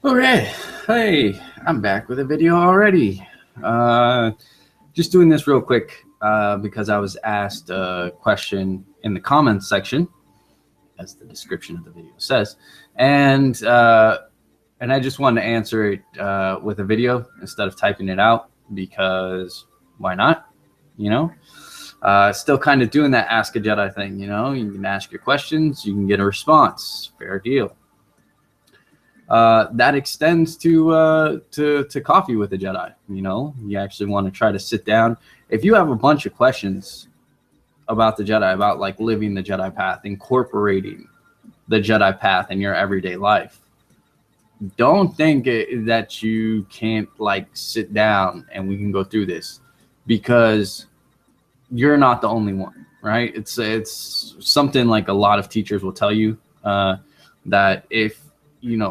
Okay, hey, I'm back with a video already. Just doing this real quick because I was asked a question in the comments section, as the description of the video says, and I just wanted to answer it with a video instead of typing it out because why not? You know, still kind of doing that Ask a Jedi thing. You can ask your questions, you can get a response, fair deal. That extends to coffee with a Jedi. You actually want to try to sit down. If you have a bunch of questions about the Jedi, about like living the Jedi path, incorporating the Jedi path in your everyday life, don't think that you can't like sit down and we can go through this, because you're not the only one, right? It's something like a lot of teachers will tell you, that if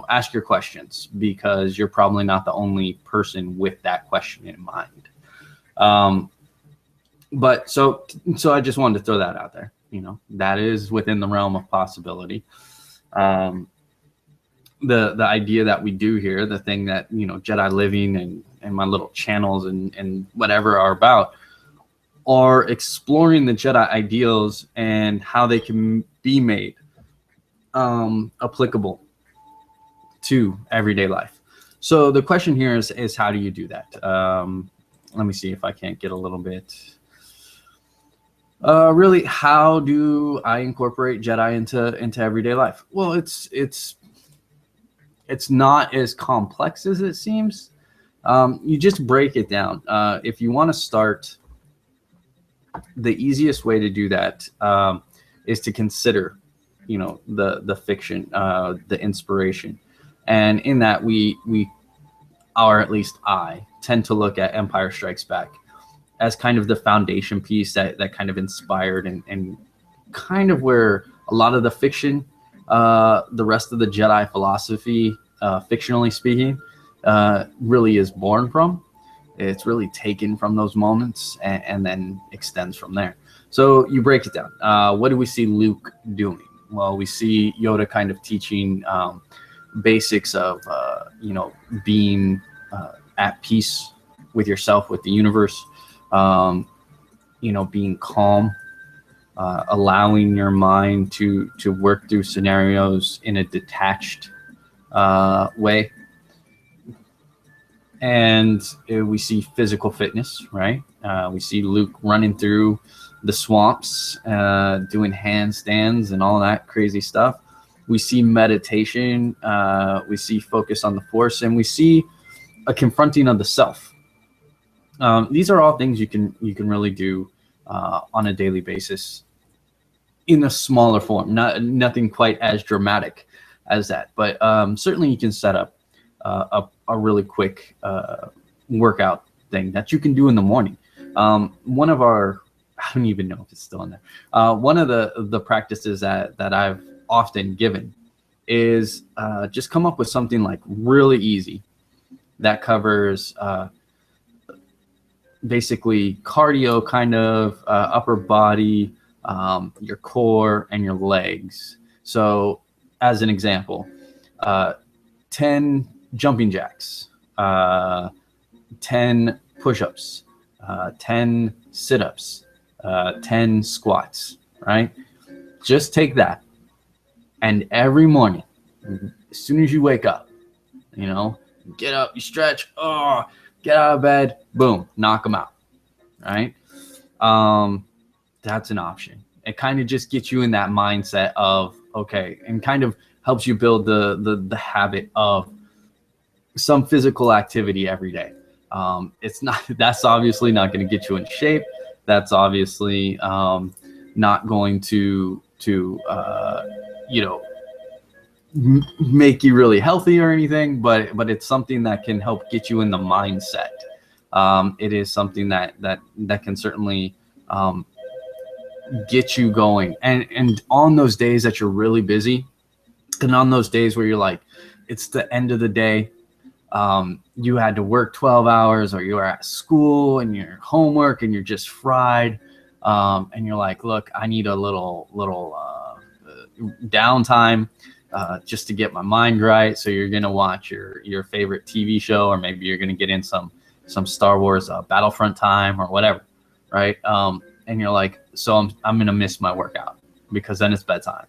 ask your questions, because you're probably not the only person with that question in mind. But so I just wanted to throw that out there. That is within the realm of possibility. The idea that we do here, the thing that Jedi Living and my little channels and whatever are about, are exploring the Jedi ideals and how they can be made applicable to everyday life. So the question here is how do you do that? Let me see if I can't get a little bit. Really, how do I incorporate Jedi into everyday life? Well, it's not as complex as it seems. You just break it down. If you want to start, the easiest way to do that is to consider, the fiction, the inspiration. And in that, we or at least I tend to look at Empire Strikes Back as kind of the foundation piece that kind of inspired and kind of where a lot of the fiction, the rest of the Jedi philosophy, fictionally speaking, really is born from. It's really taken from those moments and then extends from there. So you break it down. What do we see Luke doing? Well, we see Yoda kind of teaching basics of being at peace with yourself, with the universe, being calm, allowing your mind to work through scenarios in a detached way. And we see physical fitness, right? We see Luke running through the swamps, doing handstands and all that crazy stuff. We see meditation, we see focus on the Force, and we see a confronting of the self. These are all things you can really do on a daily basis in a smaller form. Nothing quite as dramatic as that, but certainly you can set up a really quick workout thing that you can do in the morning. One of our, I don't even know if it's still in there. One of the practices that I've often given is just come up with something like really easy that covers basically cardio, kind of upper body, your core, and your legs. So as an example, 10 jumping jacks, 10 push-ups, 10 sit-ups, 10 squats, right? Just take that, and every morning, as soon as you wake up, get up, you stretch, get out of bed, boom, knock them out, right? That's an option. It kind of just gets you in that mindset of, okay, and kind of helps you build the habit of some physical activity every day. That's obviously not going to get you in shape. That's obviously not going to make you really healthy or anything, but it's something that can help get you in the mindset. It is something that can certainly get you going. And on those days that you're really busy, and on those days where you're like, it's the end of the day, you had to work 12 hours, or you're at school and your homework and you're just fried, and you're like, look, I need a little downtime. just to get my mind right. So you're going to watch your favorite TV show, or maybe you're going to get in some Star Wars Battlefront time or whatever, right? And you're like, so I'm going to miss my workout because then it's bedtime.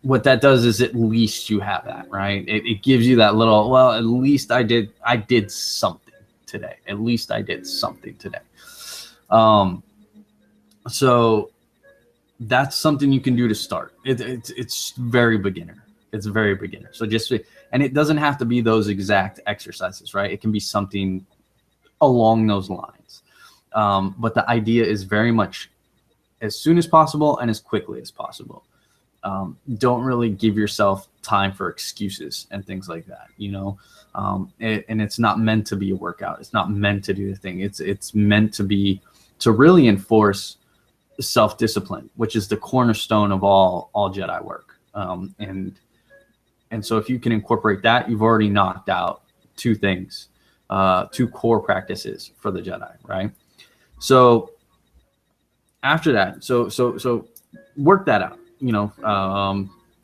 What that does is at least you have that, right? It gives you that little, well, at least I did something today. At least I did something today. So that's something you can do to start. It's very beginner. It's very beginner. So and it doesn't have to be those exact exercises, right? It can be something along those lines. But the idea is very much as soon as possible and as quickly as possible. Don't really give yourself time for excuses and things like that, and it's not meant to be a workout. It's not meant to do the thing. It's meant to really enforce self-discipline, which is the cornerstone of all Jedi work. And so if you can incorporate that, you've already knocked out two things, two core practices for the Jedi, right? So after that, so work that out.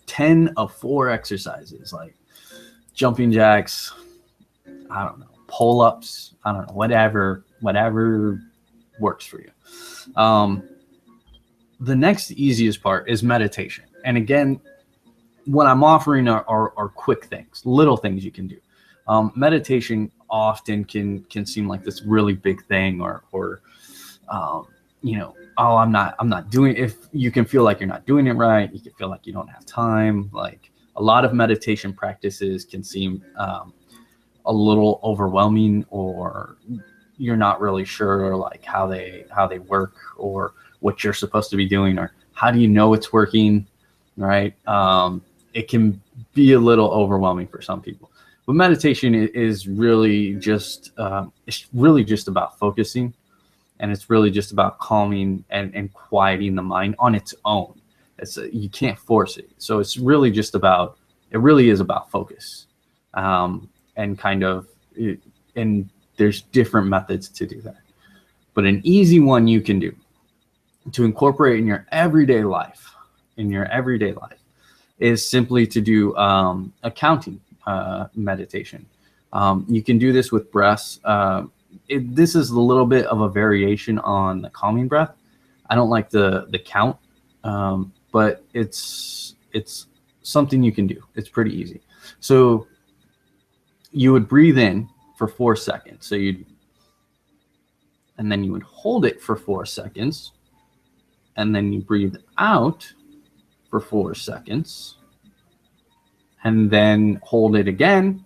10 of 4 exercises, like jumping jacks, I don't know, pull-ups, I don't know, whatever works for you. The next easiest part is meditation. And again, what I'm offering are quick things, little things you can do. Meditation often can seem like this really big thing, or oh, I'm not doing it. If you can feel like you're not doing it right, you can feel like you don't have time. Like a lot of meditation practices can seem a little overwhelming, or you're not really sure like how they work, or what you're supposed to be doing, or how do you know it's working, right? It can be a little overwhelming for some people. But meditation is really just it's really just about focusing. And it's really just about calming and quieting the mind on its own. You can't force it. So it really is about focus. And there's different methods to do that. But an easy one you can do to incorporate in your everyday life, is simply to do a counting meditation. You can do this with breaths. This is a little bit of a variation on the calming breath. I don't like the count, but it's something you can do. It's pretty easy. So you would breathe in for 4 seconds. And then you would hold it for 4 seconds. And then you breathe out for 4 seconds. And then hold it again.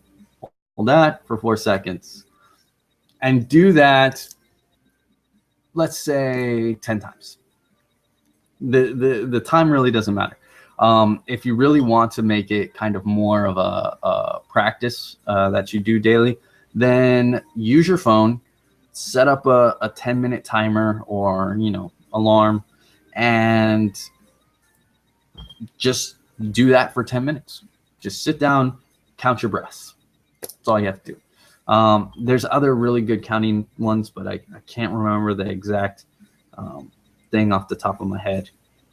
Hold that for 4 seconds. And do that, let's say 10 times. The time really doesn't matter. If you really want to make it kind of more of a practice that you do daily, then use your phone, set up a 10-minute timer or alarm, and just do that for 10 minutes. Just sit down, count your breaths. That's all you have to do. There's other really good counting ones, but I can't remember the exact thing off the top of my head.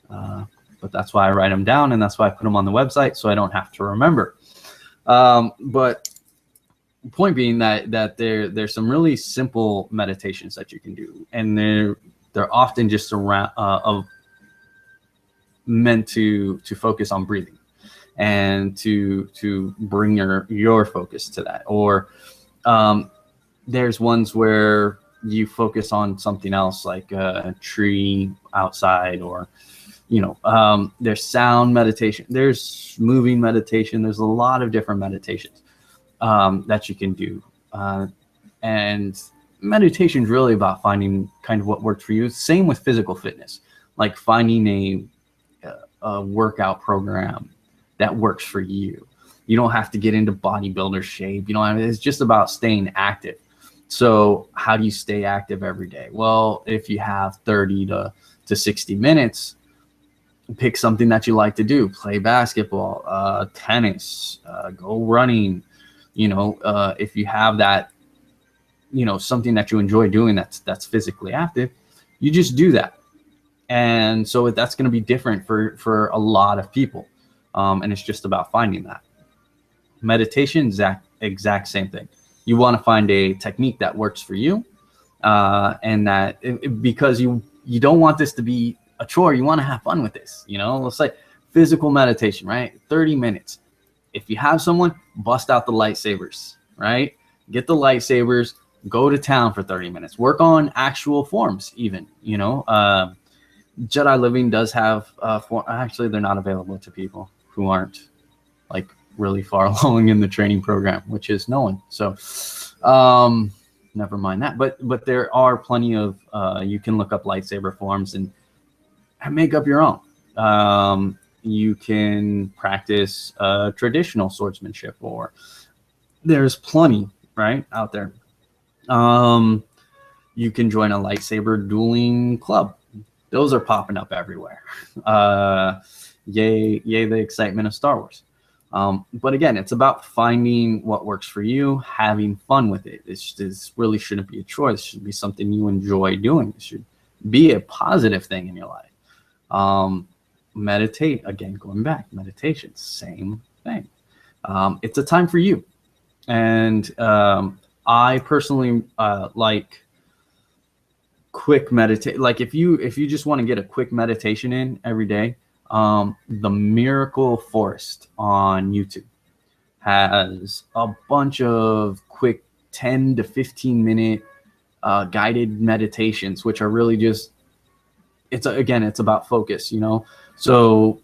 But that's why I write them down, and that's why I put them on the website, so I don't have to remember. But the point being that there's some really simple meditations that you can do, and they're often just around meant to focus on breathing and to bring your focus to that. Or there's ones where you focus on something else, like a tree outside, or there's sound meditation, there's moving meditation, there's a lot of different meditations that you can do. And meditation is really about finding kind of what works for you. Same with physical fitness, like finding a workout program that works for you. You don't have to get into bodybuilder shape. It's just about staying active. So how do you stay active every day? Well, if you have 30 to 60 minutes, pick something that you like to do. Play basketball, tennis, go running. If you have that, something that you enjoy doing that's physically active, you just do that. And so that's going to be different for a lot of people. And it's just about finding that. Meditation, exact same thing. You want to find a technique that works for you, and that because you don't want this to be a chore. You want to have fun with this. Let's say physical meditation, right? 30 minutes. If you have someone, bust out the lightsabers, right? Get the lightsabers, go to town for 30 minutes, work on actual forms even, Jedi Living does have, actually they're not available to people who aren't like really far along in the training program, which is no one. So never mind that. But there are plenty of, you can look up lightsaber forms and make up your own. You can practice traditional swordsmanship, or there's plenty right out there. You can join a lightsaber dueling club. Those are popping up everywhere. Yay the excitement of Star Wars. But again, it's about finding what works for you, having fun with it. This really shouldn't be a choice. It should be something you enjoy doing. It should be a positive thing in your life. Meditate, again, going back, meditation, same thing. It's a time for you. And I personally like quick meditate. Like if you just want to get a quick meditation in every day, the Miracle Forest on YouTube has a bunch of quick 10 to 15 minute guided meditations, which are really just, it's about focus, So,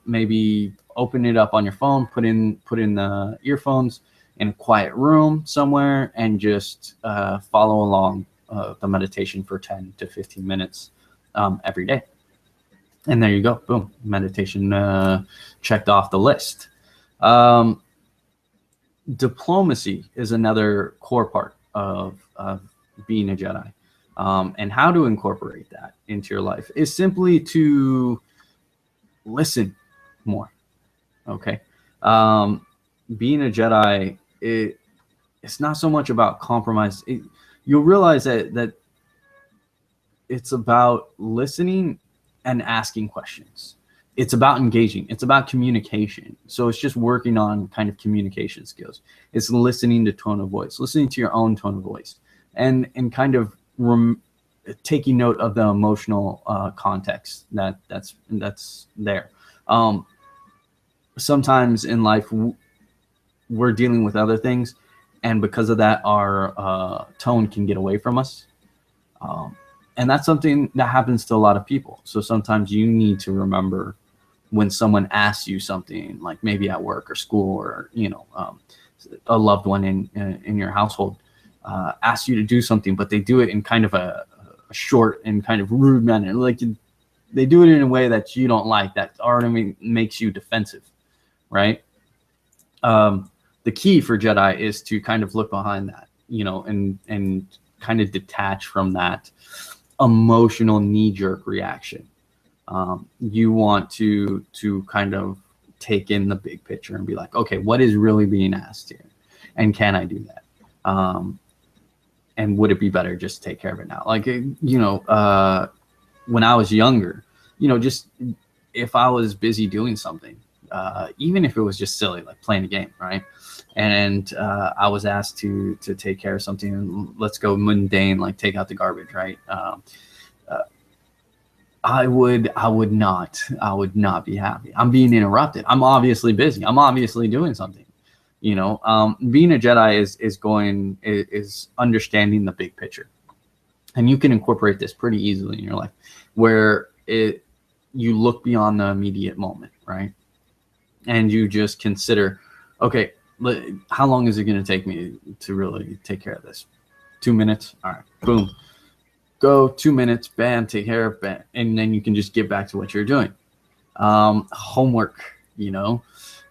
maybe open it up on your phone, put in the earphones in a quiet room somewhere, and just follow along the meditation for 10 to 15 minutes every day. And there you go. Boom. Meditation checked off the list. Diplomacy is another core part of being a Jedi. And how to incorporate that into your life is simply to listen more. Okay. Being a Jedi, it's not so much about compromise. You'll realize that it's about listening and asking questions. It's about engaging. It's about communication. So it's just working on kind of communication skills. It's listening to tone of voice, listening to your own tone of voice, and kind of taking note of the emotional context that's there. Sometimes in life we're dealing with other things, and because of that, our tone can get away from us. And that's something that happens to a lot of people. So sometimes you need to remember when someone asks you something, like maybe at work or school, or a loved one in your household asks you to do something, but they do it in kind of a short and kind of rude manner. Like they do it in a way that you don't like, that already makes you defensive, right? The key for Jedi is to kind of look behind that, and kind of detach from that emotional knee-jerk reaction. You want to kind of take in the big picture and be like, okay, what is really being asked here, and can I do that? And would it be better just to take care of it now? Like, when I was younger, just if I was busy doing something, even if it was just silly, like playing a game, right? And I was asked to take care of something, let's go mundane, like take out the garbage, right? I would not be happy. I'm being interrupted. I'm obviously busy. I'm obviously doing something. Being a Jedi is understanding the big picture, and you can incorporate this pretty easily in your life, where you look beyond the immediate moment, right? And you just consider, okay, how long is it going to take me to really take care of this? 2 minutes. All right, boom. Go 2 minutes, bam, take care of it, and then you can just get back to what you're doing. Homework,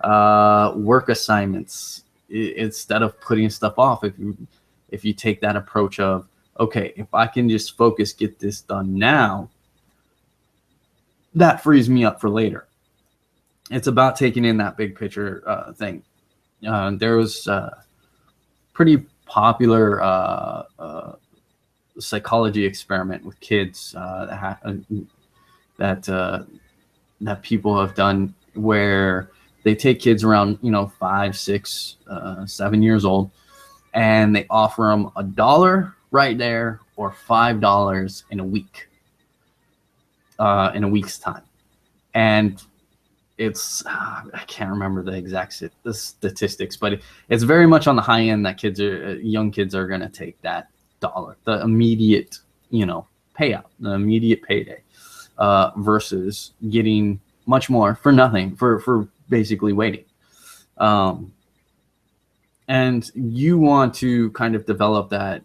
work assignments. Instead of putting stuff off, if you take that approach of, okay, if I can just focus, get this done now, that frees me up for later. It's about taking in that big picture thing. There was a pretty popular psychology experiment with kids that people have done where they take kids around, 5, 6, 7 years old, and they offer them $1 right there or $5 in a week, in a week's time. And it's, I can't remember the exact the statistics, but it's very much on the high end that young kids are going to take that $1, the immediate, payout, the immediate payday, versus getting much more for nothing, for basically waiting. And you want to kind of develop that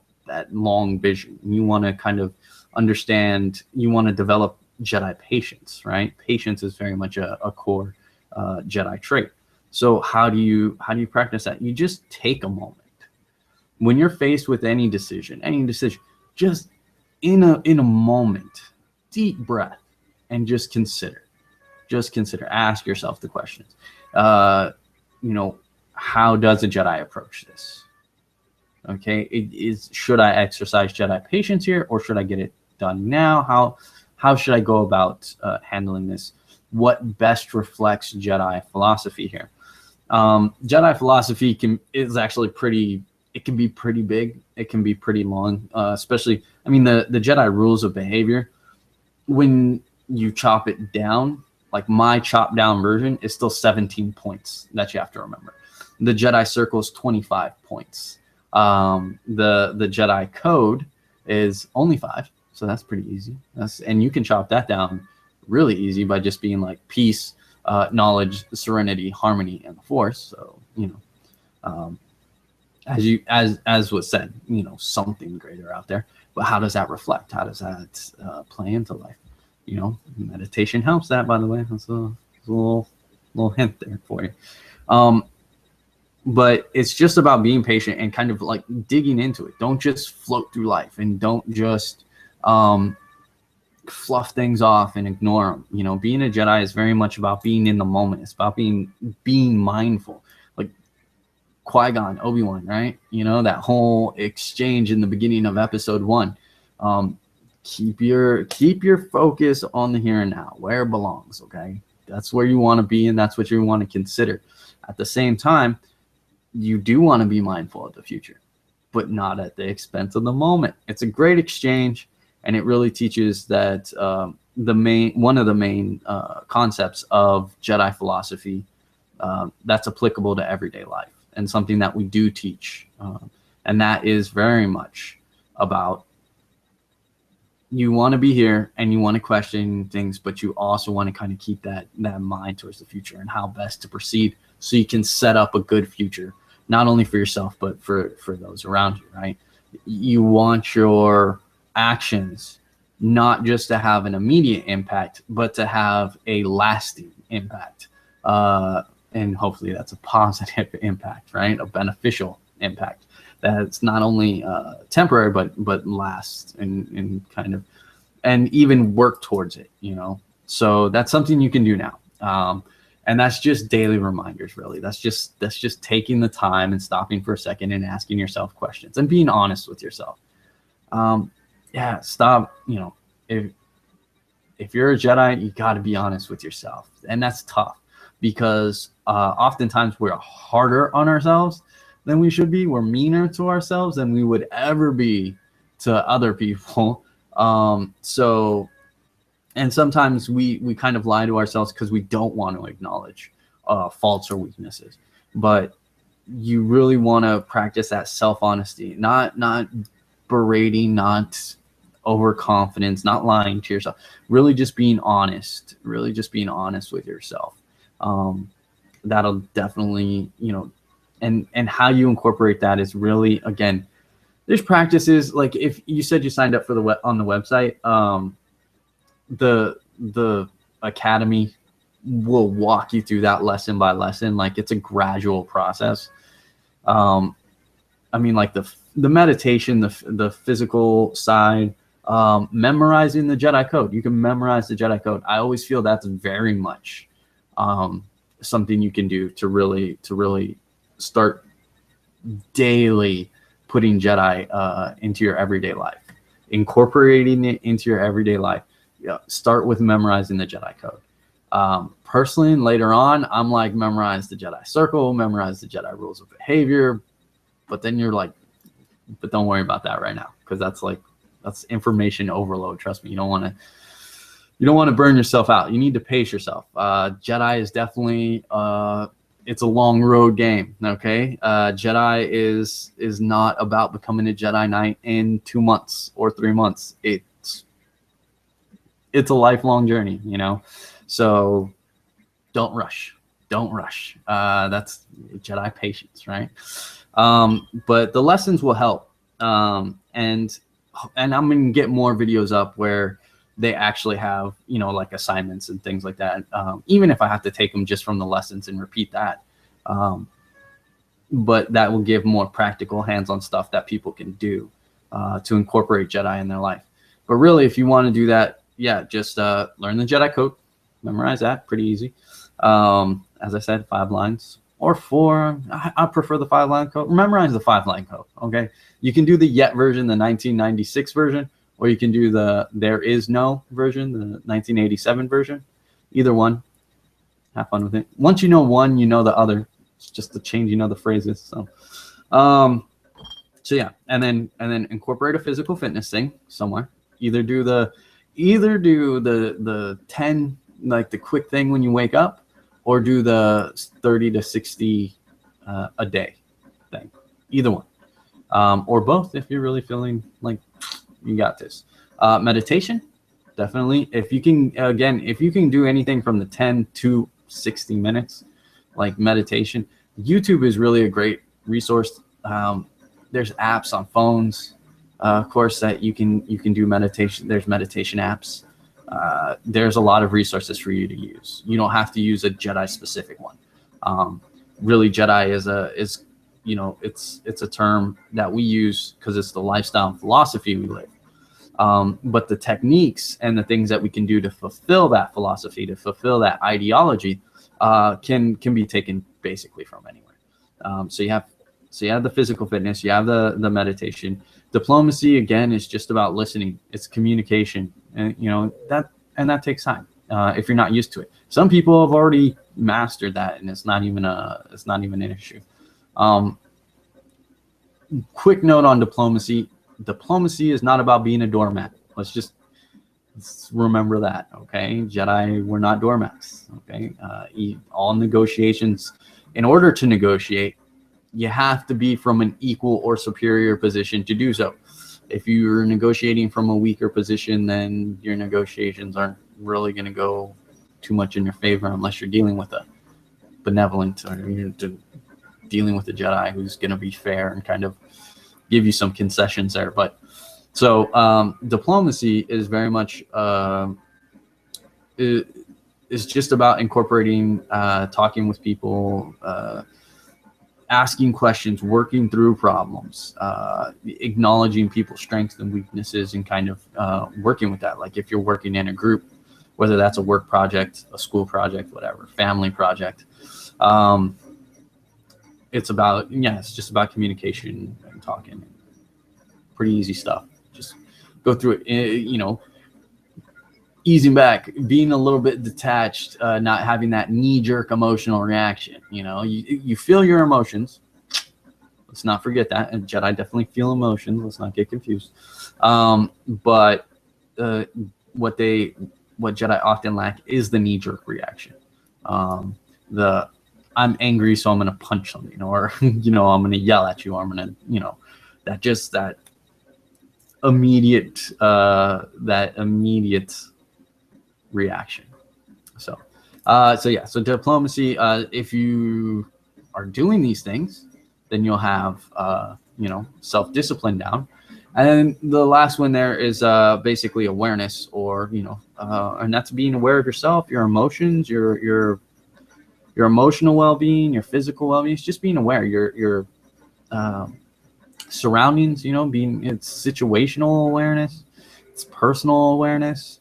long vision. You want to kind of understand, you want to develop Jedi patience, right? Patience is very much a core Jedi trait. So how do you practice that? You just take a moment when you're faced with any decision, just in a moment, deep breath, and just consider. Ask yourself the questions. How does a Jedi approach this? Okay, should I exercise Jedi patience here, or should I get it done now? How should I go about handling this? What best reflects Jedi philosophy here? Jedi philosophy is actually pretty. It can be pretty big. It can be pretty long. Especially, the Jedi rules of behavior. When you chop it down, like my chopped down version is still 17 points that you have to remember. The Jedi Circle is 25 points. The Jedi Code is only 5. So that's pretty easy. And you can chop that down really easy by just being like peace, knowledge, serenity, harmony, and the Force. So, as was said, something greater out there. But how does that reflect? How does that play into life? Meditation helps that, by the way. That's a little hint there for you. But it's just about being patient and kind of like digging into it. Don't just float through life, and don't just fluff things off and ignore them. Being a Jedi is very much about being in the moment. It's about being mindful. Like Qui-Gon, Obi-Wan, right? That whole exchange in the beginning of episode 1. Keep your focus on the here and now, where it belongs. Okay, that's where you want to be, and that's what you want to consider. At the same time, you do want to be mindful of the future, but not at the expense of the moment. It's a great exchange, and it really teaches that one of the main concepts of Jedi philosophy that's applicable to everyday life, and something that we do teach, and that is very much about, you want to be here and you want to question things, but you also want to kind of keep that mind towards the future and how best to proceed, so you can set up a good future, not only for yourself, but for those around you, right? You want your actions not just to have an immediate impact, but to have a lasting impact. And hopefully that's a positive impact, right? A beneficial impact that's not only temporary, but lasts and kind of, and even work towards it, So that's something you can do now. And that's just daily reminders, really. That's just taking the time and stopping for a second and asking yourself questions and being honest with yourself. Stop. If you're a Jedi, you got to be honest with yourself, and that's tough because oftentimes we're harder on ourselves than we should be. We're meaner to ourselves than we would ever be to other people. And sometimes we kind of lie to ourselves because we don't want to acknowledge faults or weaknesses. But you really want to practice that self-honesty, not berating, not overconfidence, not lying to yourself. Really just being honest. Really just being honest with yourself. That'll definitely, and how you incorporate that is really, again, there's practices. Like if you said you signed up for on the website, the academy will walk you through that lesson by lesson. Like it's a gradual process. Like the meditation, the physical side, memorizing the Jedi Code. You can memorize the Jedi Code. I always feel that's very much something you can do to really start daily putting Jedi into your everyday life, incorporating it into your everyday life. Start with memorizing the Jedi Code. Personally, later on, I'm like, memorize the Jedi Circle, memorize the Jedi rules of behavior. But then you're like, but don't worry about that right now, because that's information overload. Trust me, you don't want to burn yourself out. You need to pace yourself. Jedi is definitely it's a long road game. Okay, Jedi is not about becoming a Jedi Knight in 2 months or 3 months. It's a lifelong journey, So don't rush. Don't rush. That's Jedi patience, right? But the lessons will help. And I'm going to get more videos up where they actually have, like assignments and things like that. Even if I have to take them just from the lessons and repeat that. But that will give more practical hands-on stuff that people can do to incorporate Jedi in their life. But really, if you want to do that, yeah, just learn the Jedi code, memorize that, pretty easy. As I said, 5 lines or 4. I prefer the 5-line code. Memorize the 5-line code. Okay, you can do the Yet version, the 1996 version, or you can do the There Is No version, the 1987 version. Either one. Have fun with it. Once you know one, you know the other. It's just the changing of the phrases. So yeah, and then incorporate a physical fitness thing somewhere. Either do the 10, like the quick thing when you wake up, or do the 30 to 60 a day thing. Either one, or both if you're really feeling like you got this. Meditation, definitely. If you can do anything from the 10 to 60 minutes, like meditation, YouTube is really a great resource. There's apps on phones, of course, that you can do meditation. There's meditation apps. There's a lot of resources for you to use. You don't have to use a Jedi specific one. Really, Jedi is it's a term that we use because it's the lifestyle and philosophy we live. But the techniques and the things that we can do to fulfill that philosophy, to fulfill that ideology, can be taken basically from anywhere. So you have the physical fitness, you have the meditation. Diplomacy, again, is just about listening. It's communication, and that takes time if you're not used to it. Some people have already mastered that, and it's not even an issue. Quick note on diplomacy. Diplomacy is not about being a doormat. Let's remember that, okay? Jedi, we're not doormats, okay? All negotiations, in order to negotiate, you have to be from an equal or superior position to do so. If you're negotiating from a weaker position, then your negotiations aren't really going to go too much in your favor unless you're dealing with a benevolent, or you're dealing with a Jedi who's going to be fair and kind of give you some concessions there. But so diplomacy is very much is just about incorporating, talking with people, asking questions, working through problems, acknowledging people's strengths and weaknesses, and kind of working with that. Like if you're working in a group, whether that's a work project, a school project, whatever, family project, it's just about communication and talking. Pretty easy stuff. Just go through it, easing back, being a little bit detached, not having that knee-jerk emotional reaction. You feel your emotions. Let's not forget that. And Jedi definitely feel emotions. Let's not get confused. But what Jedi often lack is the knee-jerk reaction. I'm angry, so I'm going to punch something, or I'm going to yell at you, or I'm going to, that immediate reaction. So diplomacy, if you are doing these things, then you'll have self-discipline down. And then the last one there is basically awareness, or and that's being aware of yourself, your emotions, your emotional well-being, your physical well-being. It's just being aware, your surroundings, it's situational awareness, it's personal awareness,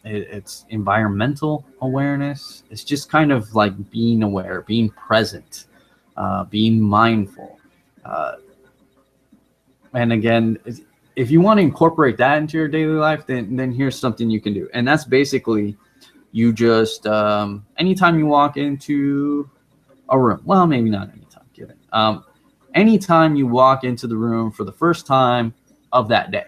it's environmental awareness. It's just kind of like being aware, being present, being mindful. And again, if you want to incorporate that into your daily life, then here's something you can do. And that's basically You just anytime you walk into a room, well, maybe not anytime, given. Anytime you walk into the room for the first time of that day.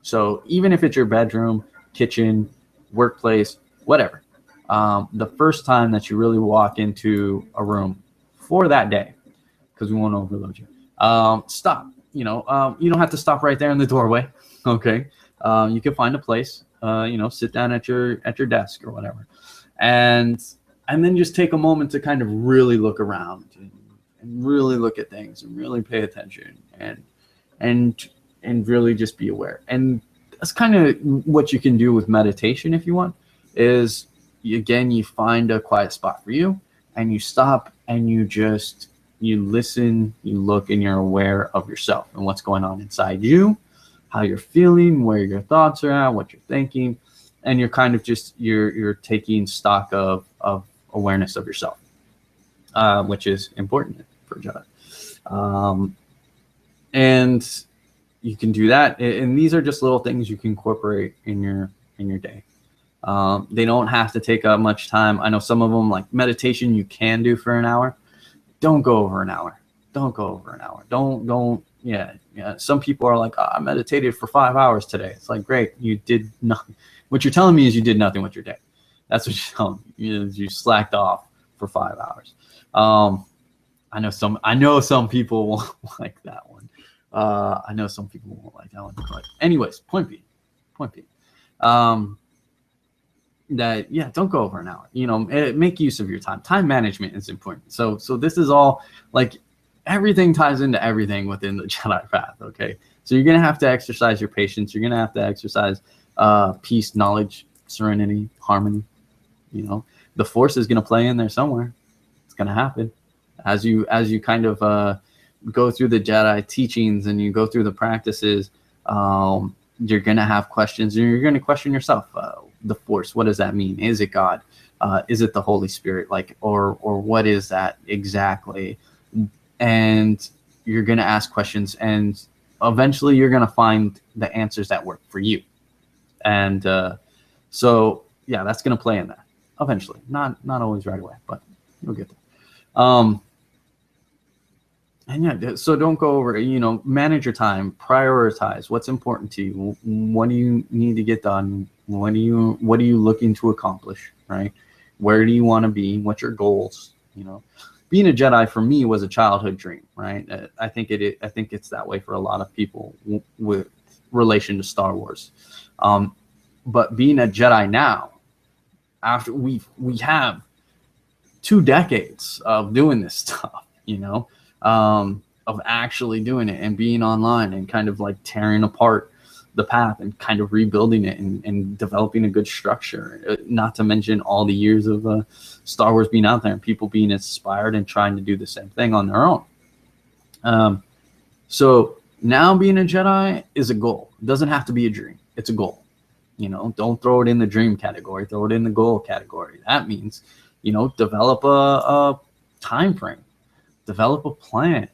So even if it's your bedroom, kitchen, workplace, whatever, the first time that you really walk into a room for that day, because we won't overload you, stop. You don't have to stop right there in the doorway. Okay, you can find a place. Sit down at your desk or whatever, and then just take a moment to kind of really look around and really look at things and really pay attention and really just be aware. And that's kind of what you can do with meditation if you want, is you find a quiet spot for you and you stop and you listen, you look, and you're aware of yourself and what's going on inside you, how you're feeling, where your thoughts are at, what you're thinking, and you're kind of just you're taking stock of awareness of yourself, which is important for Jedi. And you can do that, and these are just little things you can incorporate in your day. They don't have to take up much time. I know some of them, like meditation, you can do for an hour. Don't go over an hour. Don't. Yeah. Some people are like, I meditated for 5 hours today. It's like, great, you did nothing. What you're telling me is you did nothing with your day. That's what you're telling me. You slacked off for 5 hours. I know some people won't like that one. I know some people won't like that one. But anyways, point being, don't go over an hour. Make use of your time. Time management is important. So this is all, like, everything ties into everything within the Jedi path. Okay, so you're gonna have to exercise your patience. You're gonna have to exercise peace, knowledge, serenity, harmony. The Force is gonna play in there somewhere. It's gonna happen as you kind of go through the Jedi teachings and you go through the practices. You're gonna have questions, and you're gonna question yourself. The Force, what does that mean? Is it God? Is it the Holy Spirit? Or what is that exactly? And you're gonna ask questions, and eventually you're gonna find the answers that work for you. And so yeah, that's gonna play in that eventually. Not always right away, but you'll get there. And yeah, so don't go over, manage your time, prioritize what's important to you. What do you need to get done? What are you looking to accomplish, right? Where do you want to be? What's your goals? Being a Jedi for me was a childhood dream, right? I think it's that way for a lot of people with relation to Star Wars. But being a Jedi now, after we have 2 decades of doing this stuff, of actually doing it and being online and kind of like tearing apart the path and kind of rebuilding it and developing a good structure, not to mention all the years of Star Wars being out there and people being inspired and trying to do the same thing on their own. So now being a Jedi is a goal. It doesn't have to be a dream. It's a goal. Don't throw it in the dream category. Throw it in the goal category. That means, develop a time frame. Develop a plan.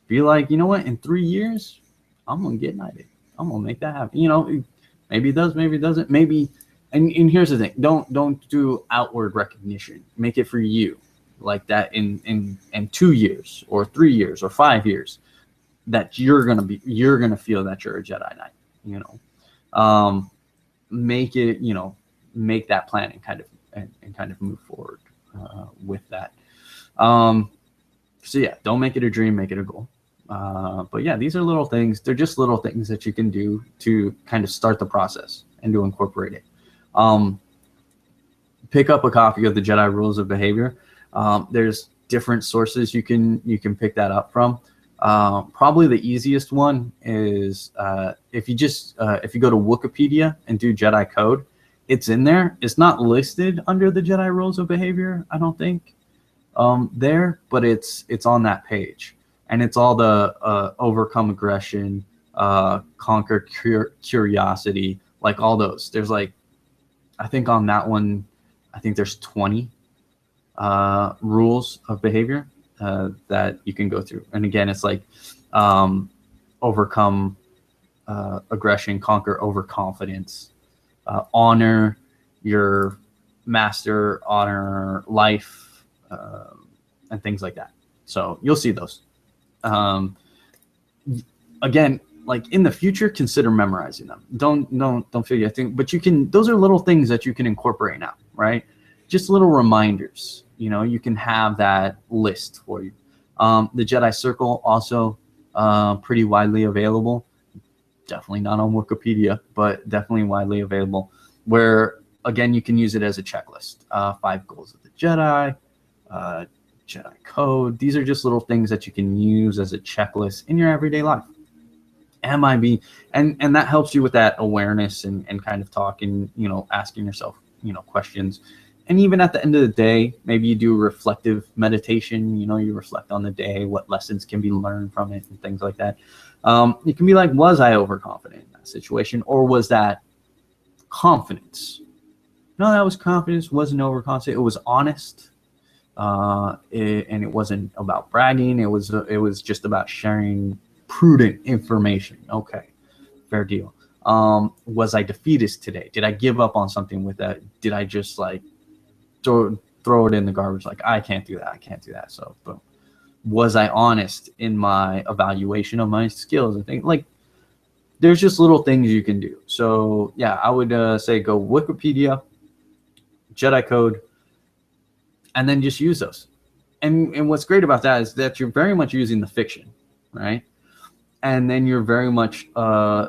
Be like, what? In 3 years, I'm gonna get knighted. I'm gonna make that happen. Maybe it does, maybe it doesn't. Maybe. And here's the thing: don't do outward recognition. Make it for you, like that. In 2 years, or 3 years, or 5 years, that you're gonna feel that you're a Jedi Knight. Make it. Make that plan and kind of move forward with that. So yeah, don't make it a dream, make it a goal. But yeah, these are little things. They're just little things that you can do to kind of start the process and to incorporate it. Pick up a copy of the Jedi Rules of Behavior. There's different sources you can pick that up from. Probably the easiest one is if you go to Wikipedia and do Jedi code, it's in there. It's not listed under the Jedi Rules of Behavior, I don't think. There, but it's on that page, and it's all the overcome aggression, conquer curiosity, like all those. There's I think on that one, I think there's 20 rules of behavior that you can go through. And again, it's overcome aggression, conquer overconfidence, honor your master, honor, life, and things like that. So you'll see those. Again, like in the future, consider memorizing them. Don't figure a thing, but you can. Those are little things that you can incorporate now, right? Just little reminders. You can have that list for you. The Jedi Circle also pretty widely available. Definitely not on Wikipedia, but definitely widely available. Where again, you can use it as a checklist. 5 goals of the Jedi, Jedi code. These are just little things that you can use as a checklist in your everyday life. And that helps you with that awareness and kind of talking, asking yourself, questions. And even at the end of the day, maybe you do reflective meditation, you reflect on the day, what lessons can be learned from it and things like that. You can be like, was I overconfident in that situation, or was that confidence? No, that was confidence, wasn't overconfident. It was honest. And it wasn't about bragging. It was just about sharing prudent information. Okay, fair deal. Was I defeatist today? Did I give up on something with that? Did I just like throw it in the garbage? Like, I can't do that. So boom. Was I honest in my evaluation of my skills and things? Like, there's just little things you can do. So yeah, I would say go Wikipedia, Jedi code, and then just use those. And what's great about that is that you're very much using the fiction, right? And then you're very much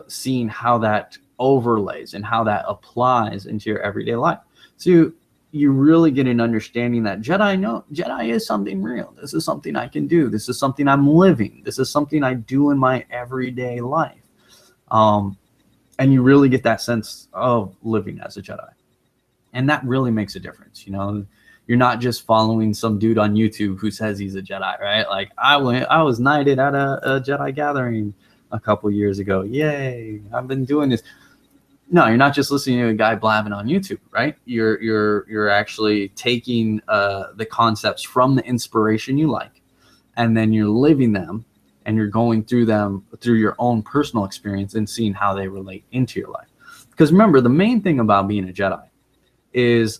seeing how that overlays and how that applies into your everyday life. So you really get an understanding that Jedi is something real. This is something I can do. This is something I'm living. This is something I do in my everyday life. And you really get that sense of living as a Jedi. And that really makes a difference. You're not just following some dude on YouTube who says he's a Jedi, right? Like I was knighted at a Jedi gathering a couple years ago. Yay, I've been doing this. No, you're not just listening to a guy blabbing on YouTube, right? You're actually taking the concepts from the inspiration you like, and then you're living them, and you're going through them through your own personal experience and seeing how they relate into your life. Because remember, the main thing about being a Jedi is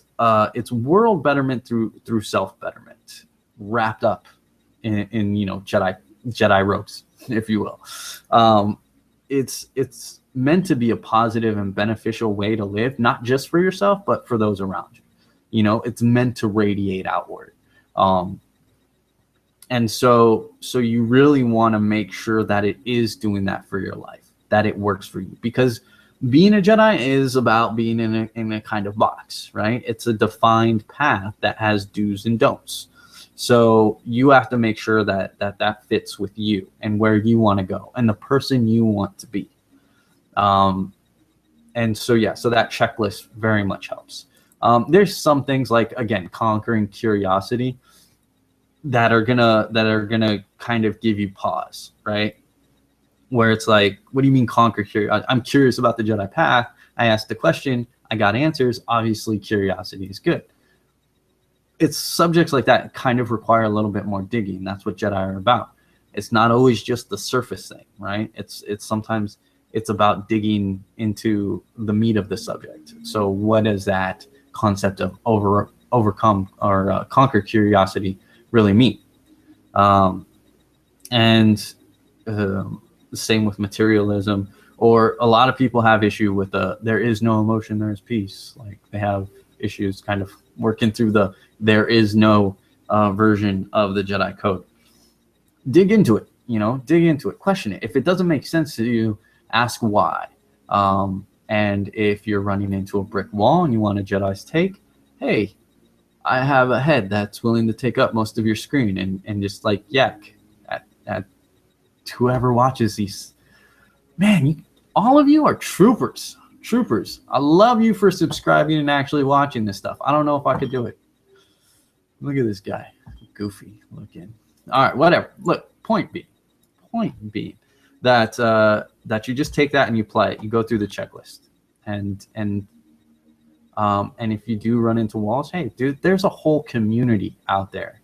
it's world betterment through self betterment, wrapped up in Jedi ropes, if you will. It's meant to be a positive and beneficial way to live, not just for yourself, but for those around you. It's meant to radiate outward. And so you really want to make sure that it is doing that for your life, that it works for you. Because being a Jedi is about being in a kind of box, right? It's a defined path that has do's and don'ts. So you have to make sure that fits with you and where you want to go and the person you want to be. And so that checklist very much helps. There's some things like, again, conquering curiosity that are gonna kind of give you pause, right? Where it's like, what do you mean conquer curiosity? I'm curious about the Jedi path. I asked the question, I got answers. Obviously, curiosity is good. It's subjects like that kind of require a little bit more digging. That's what Jedi are about. It's not always just the surface thing, right? It's sometimes it's about digging into the meat of the subject. So what does that concept of overcome or conquer curiosity really mean? Same with materialism, or a lot of people have issue with there is no emotion, there is peace. Like they have issues kind of working through there is no version of the Jedi code. Dig into it, question it. If it doesn't make sense to you, ask why. And if you're running into a brick wall and you want a Jedi's take, hey, I have a head that's willing to take up most of your screen and just like yak at whoever watches these. Man, all of you are troopers. I love you for subscribing and actually watching this stuff. I don't know if I could do it. Look at this guy, goofy looking. All right, whatever. Look, point being that you just take that and you play it. You go through the checklist, and if you do run into walls, hey, dude, there's a whole community out there.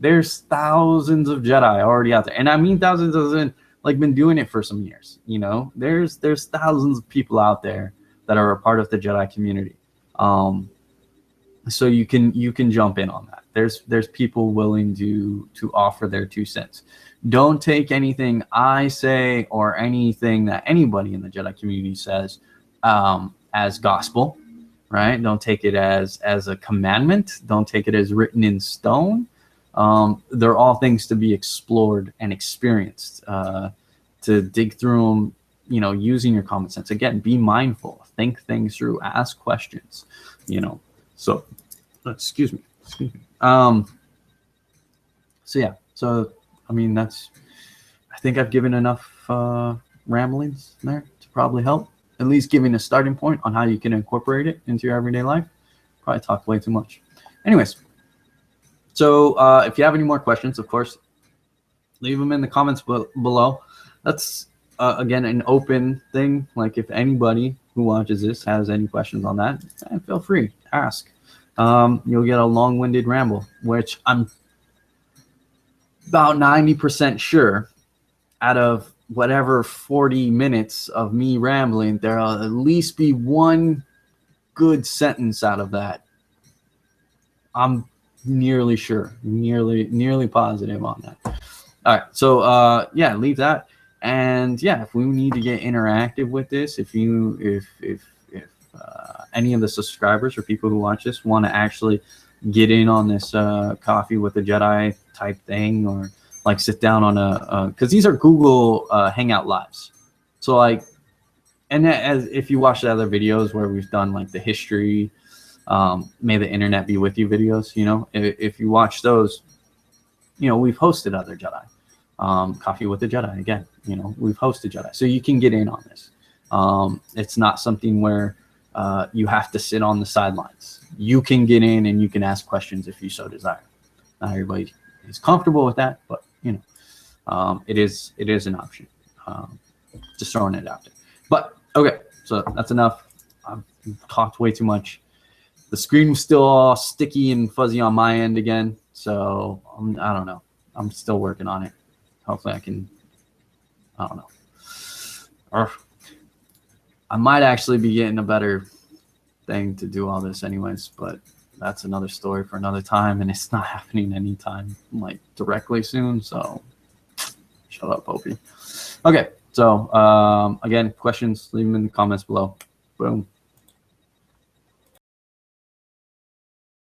There's thousands of Jedi already out there, and I mean thousands as in like been doing it for some years. There's thousands of people out there that are a part of the Jedi community. So you can jump in on that. There's people willing to offer their 2 cents. Don't take anything I say or anything that anybody in the Jedi community says as gospel, right? Don't take it as a commandment. Don't take it as written in stone. They're all things to be explored and experienced. To dig through them, using your common sense. Again, be mindful, think things through, ask questions. So, excuse me. So yeah. So I mean, I think I've given enough ramblings there to probably help, at least giving a starting point on how you can incorporate it into your everyday life. Probably talked way too much. Anyways, so if you have any more questions, of course, leave them in the comments below. That's again an open thing. Like if anybody who watches this has any questions on that, feel free, ask. You'll get a long-winded ramble, which I'm about 90% sure out of whatever 40 minutes of me rambling, there'll at least be one good sentence out of that. I'm nearly sure, nearly positive on that. All right, so yeah, leave that. And yeah, if we need to get interactive with this, if any of the subscribers or people who watch this want to actually get in on this coffee with a Jedi type thing, or like sit down on because these are Google Hangout lives. So like, and as if you watch the other videos where we've done like the history, may the internet be with you videos, if you watch those, we've hosted other Jedi. Coffee with the Jedi, again, we've hosted Jedi. So you can get in on this. It's not something where you have to sit on the sidelines. You can get in and you can ask questions if you so desire. Not everybody is comfortable with that, but it is an option. Just throwing it out there. But okay, so that's enough. I've talked way too much. The screen was still all sticky and fuzzy on my end again, so I don't know. I'm still working on it. Hopefully I can, I don't know. Or I might actually be getting a better thing to do all this anyways, but that's another story for another time, and it's not happening anytime like directly soon, so shut up, Opie. Okay, so again, questions, leave them in the comments below. Boom.